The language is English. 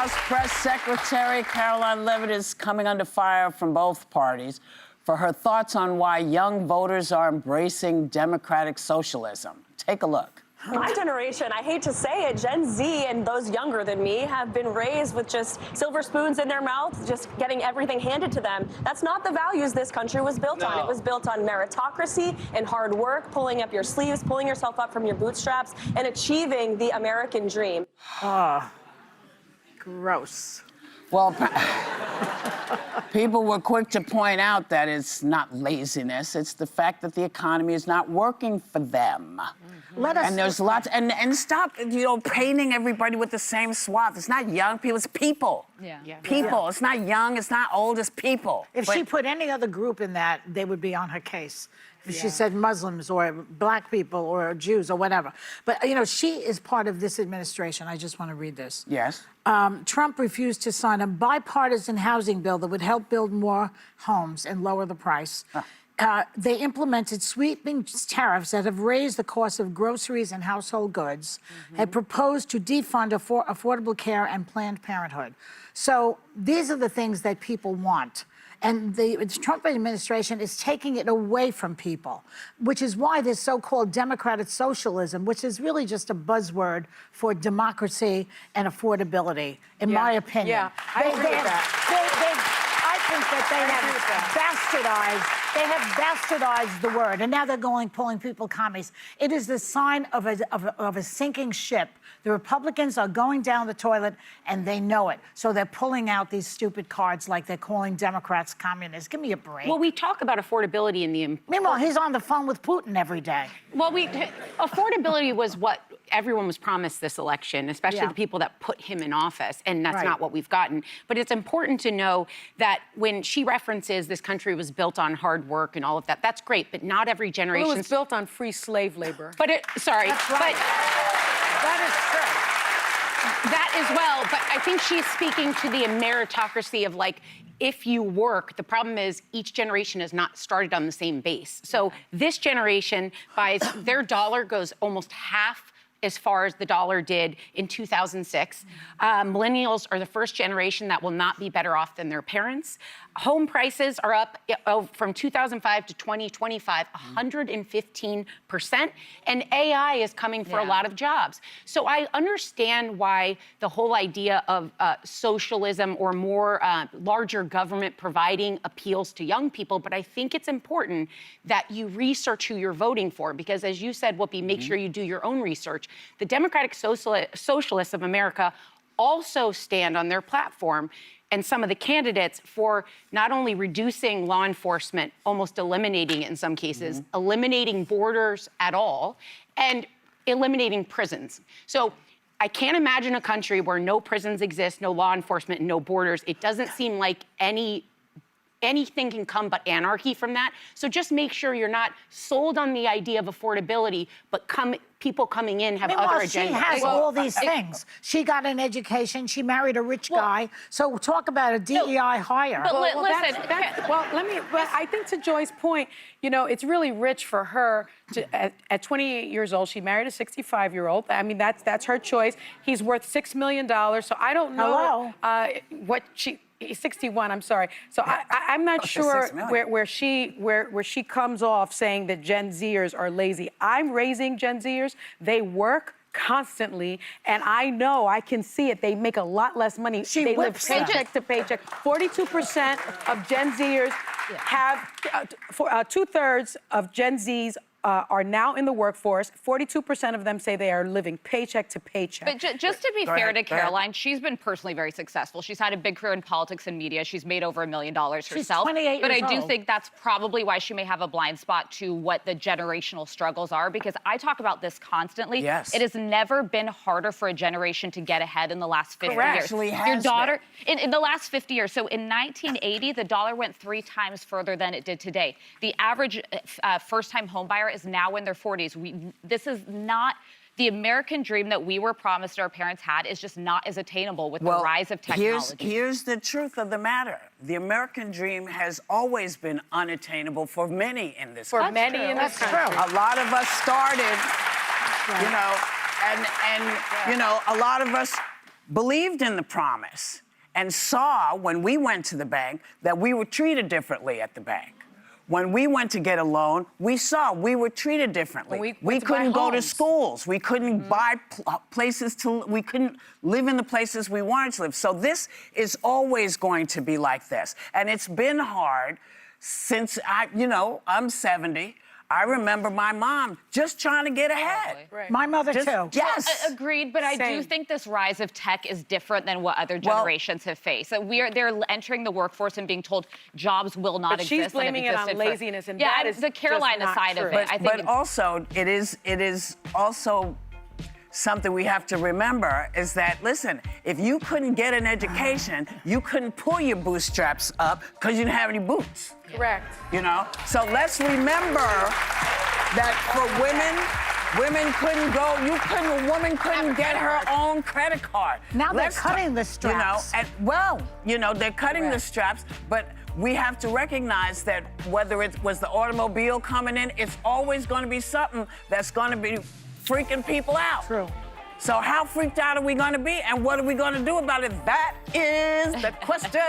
House Press Secretary Karoline Leavitt is coming under fire from both parties for her thoughts on why young voters are embracing democratic socialism. Take a look. My generation, I hate to say it, Gen Z and those younger than me have been raised with just silver spoons in their mouths, just getting everything handed to them. That's not the values this country was built on. It was built on meritocracy and hard work, pulling up your sleeves, pulling yourself up from your bootstraps, and achieving the American dream. Gross. Well, people were quick to point out that it's not laziness, it's the fact that the economy is not working for them. And there's lots, and stop, painting everybody with the same swath. It's not young people, it's people. People. It's not young, it's not old, it's people. If she put any other group in that, they would be on her case. If she said Muslims or black people or Jews or whatever. But, she is part of this administration. I just want to read this. Yes. Trump refused to sign a bipartisan housing bill that would help build more homes and lower the price. They implemented sweeping tariffs that have raised the cost of groceries and household goods, had proposed to defund Affordable Care and Planned Parenthood. So these are the things that people want. And the Trump administration is taking it away from people, which is why this so-called democratic socialism, which is really just a buzzword for democracy and affordability, in my opinion. Yeah, I agree with that. I think that they have bastardized the word, and now they're pulling people commies. It is the sign of a sinking ship. The Republicans are going down the toilet, and they know it. So they're pulling out these stupid cards like they're calling Democrats communists. Give me a break. Well, we talk about affordability in the... Meanwhile, he's on the phone with Putin every day. Well, affordability was what everyone was promised this election, especially the people that put him in office, and that's not what we've gotten. But it's important to know that when she references this country was built on hard work and all of that, that's great, but not every generation... Well, it was built on free slave labor. But sorry. That's right. That is true. That as well, but I think she's speaking to the meritocracy of, if you work, the problem is each generation has not started on the same base. So this generation buys, their dollar goes almost half as far as the dollar did in 2006. Millennials are the first generation that will not be better off than their parents. Home prices are up from 2005 to 2025, 115%. And AI is coming for a lot of jobs. So I understand why the whole idea of socialism or more larger government providing appeals to young people. But I think it's important that you research who you're voting for. Because as you said, Whoopi, make sure you do your own research. The Democratic Socialists of America also stand on their platform, and some of the candidates, for not only reducing law enforcement, almost eliminating it in some cases, eliminating borders at all, and eliminating prisons. So I can't imagine a country where no prisons exist, no law enforcement, and no borders. It doesn't seem like anything can come but anarchy from that. So just make sure you're not sold on the idea of affordability, but people coming in have other agendas. She has all these things. She got an education. She married a rich guy. So talk about a DEI hire. But listen. I think to Joy's point, it's really rich for her to, at 28 years old, she married a 65-year-old. I mean, that's her choice. He's worth $6 million. So I don't know what she... 61, I'm sorry. So I'm not sure where she comes off saying that Gen Zers are lazy. I'm raising Gen Zers. They work constantly, and I can see it. They make a lot less money. They live paycheck to paycheck. 42% of Gen Zers have, 2/3 of Gen Zs are now in the workforce. 42% of them say they are living paycheck to paycheck. But just to be fair to Karoline, she's been personally very successful. She's had a big career in politics and media. She's made over $1 million herself. She's 28 but years I do old. think that's probably why she may have a blind spot to what the generational struggles are, because I talk about this constantly. Yes. It has never been harder for a generation to get ahead in the last 50 years. Actually has Your daughter, in the last 50 years, so in 1980, the dollar went 3 times further than it did today. The average first-time homebuyer is now in their 40s. This is not the American dream that we were promised our parents had is just not as attainable with the rise of technology. Here's the truth of the matter. The American dream has always been unattainable for many in this country. For many in this country. A lot of us started, a lot of us believed in the promise and saw when we went to the bank that we were treated differently at the bank. When we went to get a loan, we saw we were treated differently. When we We went to buy couldn't go to homes. schools. We couldn't buy places we couldn't live in the places we wanted to live. So this is always going to be like this. And it's been hard since I'm 70. I remember my mom just trying to get ahead. Right. My mother, too. Yes. Agreed, but I do Same. think this rise of tech is different than what other generations have faced. So they're entering the workforce and being told jobs will not But exist. she's and have blaming it on existed for- laziness, and yeah, that and is the Carolina just not side true. of it. I think But also, it is also something we have to remember is that, listen, if you couldn't get an education, you couldn't pull your bootstraps up because you didn't have any boots. Correct. So let's remember that for women couldn't go, a woman couldn't get her own credit card. Now they're Let's cutting the straps. They're cutting the straps, but we have to recognize that whether it was the automobile coming in, it's always going to be something that's going to be freaking people out. True. So how freaked out are we going to be, and what are we going to do about it? That is the question.